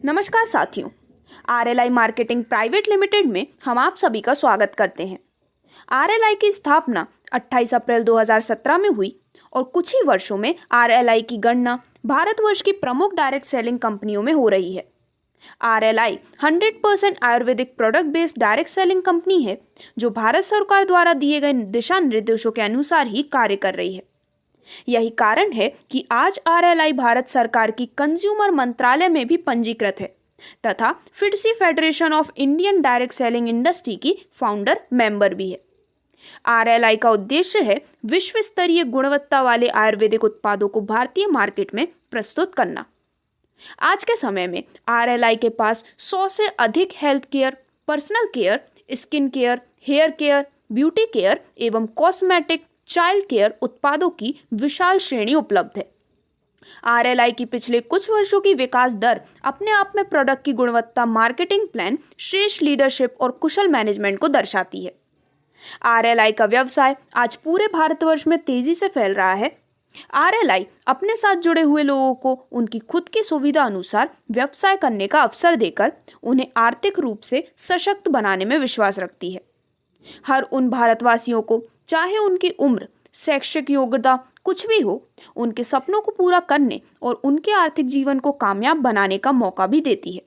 नमस्कार साथियों, आरएलआई marketing private limited में हम आप सभी का स्वागत करते हैं। आरएलआई की स्थापना 28 अप्रैल 2017 में हुई और कुछ ही वर्षों में आरएलआई की गणना भारतवर्ष की प्रमुख डायरेक्ट सेलिंग कंपनियों में हो रही है। आरएलआई 100% Ayurvedic product based direct selling company है जो भारत सरकार द्वारा दिए गए दिशा निर्देशों के अनुसार ही कार्य कर रही है। यही कारण है कि आज आरएलआई भारत सरकार की कंज्यूमर मंत्रालय में भी पंजीकृत है तथा FIDSI federation of Indian direct selling industry की फाउंडर मेंबर भी है। आरएलआई का उद्देश्य है विश्व स्तरीय गुणवत्ता वाले आयुर्वेदिक उत्पादों को भारतीय मार्केट में प्रस्तुत करना। आज के समय में आरएलआई के पास 100 से अधिक health care, personal care, skin care, hair care, beauty care एवं कॉस्मेटिक, चाइल्ड केयर उत्पादों की विशाल श्रेणी उपलब्ध है। आरएलआई की पिछले कुछ वर्षों की विकास दर अपने आप में प्रोडक्ट की गुणवत्ता, मार्केटिंग प्लान, श्रेष्ठ लीडरशिप और कुशल मैनेजमेंट को दर्शाती है। आरएलआई का व्यवसाय आज पूरे भारतवर्ष में तेजी से फैल रहा है। आरएलआई अपने साथ जुड़े हुए लोगों को उनकी खुद की सुविधा अनुसार व्यवसाय करने का अवसर देकर उन्हें आर्थिक रूप से सशक्त बनाने में विश्वास रखती है। हर उन भारतवासियों को, चाहे उनकी उम्र, शैक्षिक योग्यता कुछ भी हो, उनके सपनों को पूरा करने और उनके आर्थिक जीवन को कामयाब बनाने का मौका भी देती है।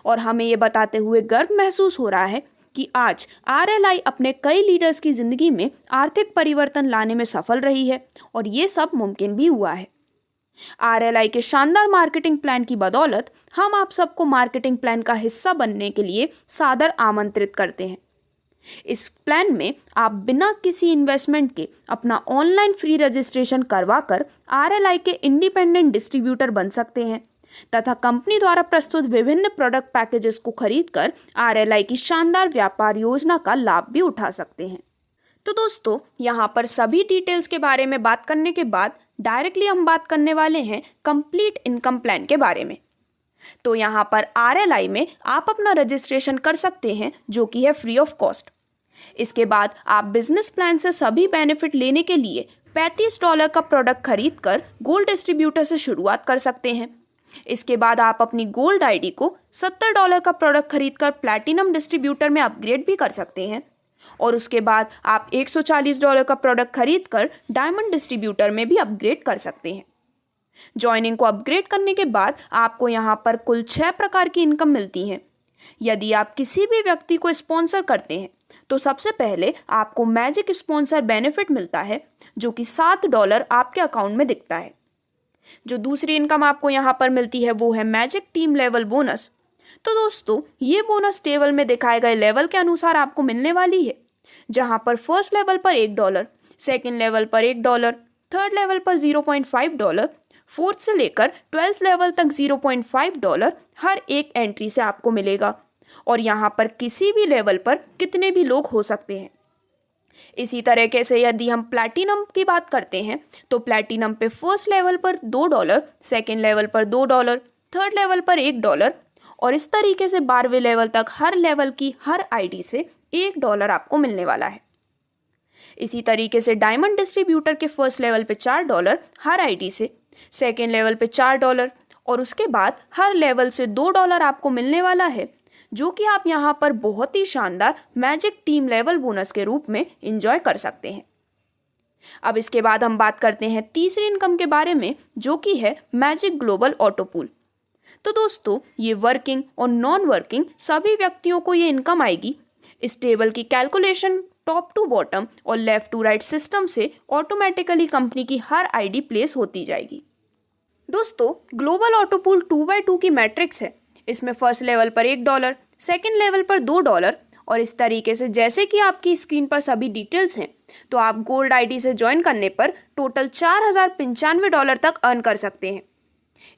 और हमें ये बताते हुए गर्व महसूस हो रहा है कि आज आरएलआई अपने कई लीडर्स की जिंदगी में आर्थिक परिवर्तन लाने में सफल रही है और ये सब मुमकिन भी हुआ है। आरएलआई के शानदार मार्केटिंग प्लान की बदौलत हम आप सबको मार्केटिंग प्लान का हिस्सा बनने के लिए सादर आमंत्रित करते हैं। इस प्लान में आप बिना किसी इन्वेस्टमेंट के अपना ऑनलाइन फ्री रजिस्ट्रेशन करवाकर आरएलआई के इंडिपेंडेंट डिस्ट्रीब्यूटर बन सकते हैं तथा कंपनी द्वारा प्रस्तुत विभिन्न प्रोडक्ट पैकेजेस को खरीदकर आरएलआई की शानदार व्यापार योजना का लाभ भी उठा सकते हैं। तो दोस्तों, यहाँ पर सभी डिटेल्स के बारे में बात करने के बाद डायरेक्टली हम बात करने वाले हैं कंप्लीट इनकम प्लान के बारे में। तो यहाँ पर आरएलआई में आप अपना रजिस्ट्रेशन कर सकते हैं जो कि है फ्री ऑफ कॉस्ट। इसके बाद आप बिजनेस प्लान से सभी बेनिफिट लेने के लिए $35 का प्रोडक्ट खरीदकर गोल्ड डिस्ट्रीब्यूटर से शुरुआत कर सकते हैं। इसके बाद आप अपनी गोल्ड आईडी को $70 का प्रोडक्ट खरीदकर प्लैटिनम डिस्ट्रीब्यूटर में अपग्रेड भी कर सकते हैं और उसके बाद आप $140 का प्रोडक्ट खरीदकर डायमंड डिस्ट्रीब्यूटर में भी अपग्रेड कर सकते हैं। ज्वाइनिंग को अपग्रेड करने के बाद आपको यहाँ पर कुल 6 प्रकार की इनकम मिलती है। यदि आप किसी भी व्यक्ति को स्पॉन्सर करते हैं तो सबसे पहले आपको मैजिक स्पॉन्सर बेनिफिट मिलता है जो कि $7 आपके अकाउंट में दिखता है। जो दूसरी इनकम आपको यहाँ पर मिलती है वो है मैजिक टीम लेवल बोनस। तो दोस्तों, ये बोनस टेबल में दिखाए गए लेवल के अनुसार आपको मिलने वाली है, जहाँ पर फर्स्ट लेवल पर $1, सेकेंड लेवल पर $1, थर्ड लेवल पर $0.5, फोर्थ से लेकर 12th लेवल तक $0.5 हर एक एंट्री से आपको मिलेगा और यहाँ पर किसी भी लेवल पर कितने भी लोग हो सकते हैं। इसी तरीके से यदि हम प्लैटिनम की बात करते हैं तो प्लैटिनम पे फर्स्ट लेवल पर $2, सेकेंड लेवल पर $2, थर्ड लेवल पर $1 और इस तरीके से 12वें लेवल तक हर लेवल की हर आईडी से $1 आपको मिलने वाला है। इसी तरीके से डायमंड डिस्ट्रीब्यूटर के फर्स्ट लेवल पे $4 हर आईडी से, सेकेंड लेवल पे $4 और उसके बाद हर लेवल से $2 आपको मिलने वाला है, जो कि आप यहाँ पर बहुत ही शानदार मैजिक टीम लेवल बोनस के रूप में एंजॉय कर सकते हैं। अब इसके बाद हम बात करते हैं तीसरी इनकम के बारे में जो कि है मैजिक ग्लोबल ऑटो पूल। तो दोस्तों, ये वर्किंग और नॉन वर्किंग सभी व्यक्तियों को ये इनकम आएगी। इस टेबल की कैलकुलेशन टॉप टू बॉटम और लेफ्ट टू राइट सिस्टम से ऑटोमेटिकली कंपनी की हर आईडी प्लेस होती जाएगी। दोस्तों, ग्लोबल ऑटो पूल 2x2 की मैट्रिक्स है। इसमें फर्स्ट लेवल पर $1, सेकेंड लेवल पर $2 और इस तरीके से जैसे कि आपकी स्क्रीन पर सभी डिटेल्स हैं, तो आप गोल्ड आईडी से ज्वाइन करने पर टोटल $4095 तक अर्न कर सकते हैं।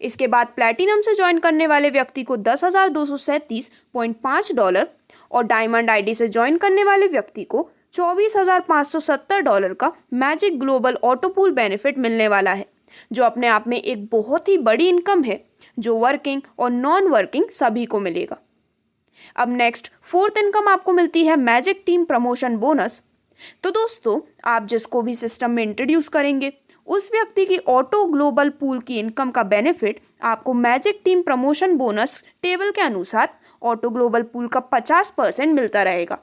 इसके बाद प्लैटिनम से ज्वाइन करने वाले व्यक्ति को $10,237.5 और डायमंड आईडी से ज्वाइन करने वाले व्यक्ति को $24,570 का magic global auto pool benefit मिलने वाला है, जो अपने आप में एक बहुत ही बड़ी इनकम है जो वर्किंग और नॉन वर्किंग सभी को मिलेगा। अब नेक्स्ट फोर्थ इनकम आपको मिलती है मैजिक टीम प्रमोशन बोनस। तो दोस्तों, आप जिसको भी सिस्टम में इंट्रोड्यूस करेंगे उस व्यक्ति की ऑटो ग्लोबल पूल की इनकम का बेनिफिट आपको magic team promotion bonus table के अनुसार ऑटो ग्लोबल पूल का 50% मिलता रहेगा।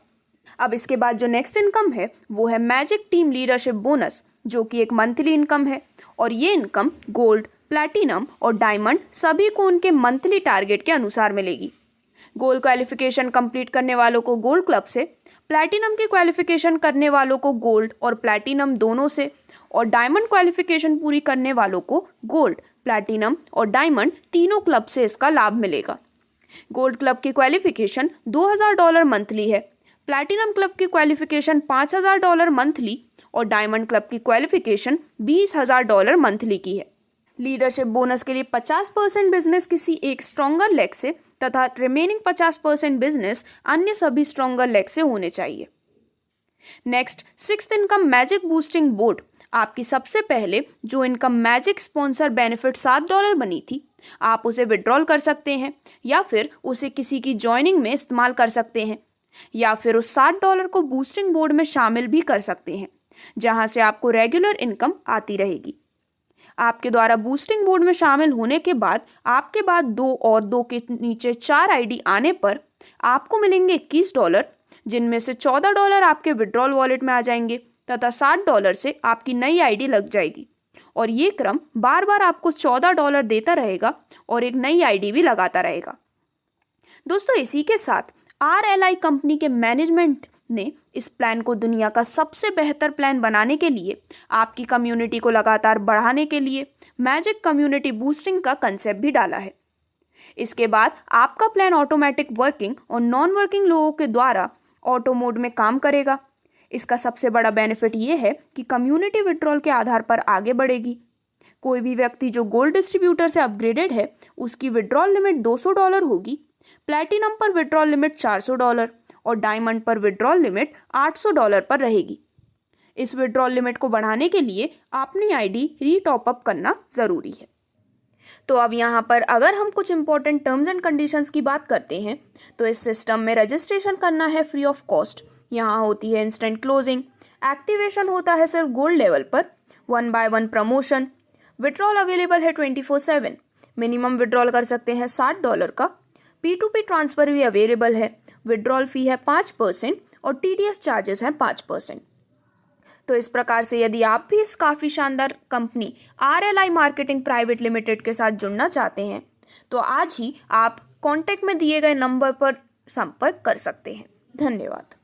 अब इसके बाद जो नेक्स्ट इनकम है वो है मैजिक टीम लीडरशिप बोनस, जो कि एक मंथली इनकम है और ये इनकम गोल्ड, प्लैटिनम और डायमंड सभी को उनके मंथली टारगेट के अनुसार मिलेगी। गोल्ड क्वालिफिकेशन कंप्लीट करने वालों को गोल्ड क्लब से, प्लैटिनम की क्वालिफिकेशन करने वालों को गोल्ड और प्लैटिनम दोनों से, और डायमंड क्वालिफिकेशन पूरी करने वालों को गोल्ड, प्लैटिनम और डायमंड तीनों क्लब से इसका लाभ मिलेगा। गोल्ड क्लब की क्वालिफिकेशन $2000 मंथली है, प्लैटिनम क्लब की क्वालिफिकेशन $5000 मंथली और डायमंड क्लब की क्वालिफिकेशन $20000 मंथली की है। लीडरशिप बोनस के लिए 50% बिजनेस किसी एक स्ट्रॉन्गर लेग से तथा रिमेनिंग 50% बिजनेस अन्य सभी स्ट्रॉन्गर लेग से होने चाहिए। Next, sixth income magic boosting board. आपकी सबसे पहले जो इनकम मैजिक स्पॉन्सर बेनिफिट $7 बनी थी, आप उसे विड्रॉल कर सकते हैं या फिर उसे किसी की ज्वाइनिंग में इस्तेमाल कर सकते हैं या फिर उस $7 को बूस्टिंग बोर्ड में शामिल भी कर सकते हैं, जहां से आपको रेगुलर इनकम आती रहेगी। आपके द्वारा बूस्टिंग बोर्ड में शामिल होने के बाद आपके बाद 2 और 2 के नीचे 4 आईडी आने पर आपको मिलेंगे $21, जिनमें से $14 आपके विड्रॉल वॉलेट में आ जाएंगे तथा $60 से आपकी नई आईडी लग जाएगी और ये क्रम बार बार आपको $14 देता रहेगा और एक नई आईडी भी लगाता रहेगा। दोस्तों, इसी के साथ RLI कंपनी के मैनेजमेंट ने इस प्लान को दुनिया का सबसे बेहतर प्लान बनाने के लिए, आपकी कम्युनिटी को लगातार बढ़ाने के लिए मैजिक कम्युनिटी बूस्टिंग का कंसेप्ट भी डाला है। इसके बाद आपका प्लान ऑटोमेटिक वर्किंग और नॉन वर्किंग लोगों के द्वारा ऑटो मोड में काम करेगा। इसका सबसे बड़ा बेनिफिट ये है कि कम्युनिटी विड्रॉल के आधार पर आगे बढ़ेगी। कोई भी व्यक्ति जो गोल्ड डिस्ट्रीब्यूटर से अपग्रेडेड है उसकी विड्रॉल लिमिट $200 होगी, प्लैटिनम पर विड्रॉल लिमिट $400 और डायमंड पर विड्रॉल लिमिट $800 पर रहेगी। इस विड्रॉल लिमिट को बढ़ाने के लिए अपनी आईडी रीटॉप अप करना ज़रूरी है। तो अब यहाँ पर अगर हम कुछ इंपॉर्टेंट टर्म्स एंड कंडीशंस की बात करते हैं तो इस सिस्टम में रजिस्ट्रेशन करना है फ्री ऑफ कॉस्ट। यहाँ होती है इंस्टेंट क्लोजिंग, एक्टिवेशन होता है सिर्फ गोल्ड लेवल पर, 1 by 1 प्रमोशन, विड्रॉल अवेलेबल है 24/7, मिनिमम विड्रॉल कर सकते हैं $60 का, P2P ट्रांसफ़र भी अवेलेबल है, विड्रॉल फी है 5% और TDS चार्जेस हैं 5%। तो इस प्रकार से यदि आप भी इस काफ़ी शानदार company RLI marketing private limited के साथ जुड़ना चाहते हैं तो आज ही आप कॉन्टैक्ट में दिए गए नंबर पर संपर्क कर सकते हैं। धन्यवाद।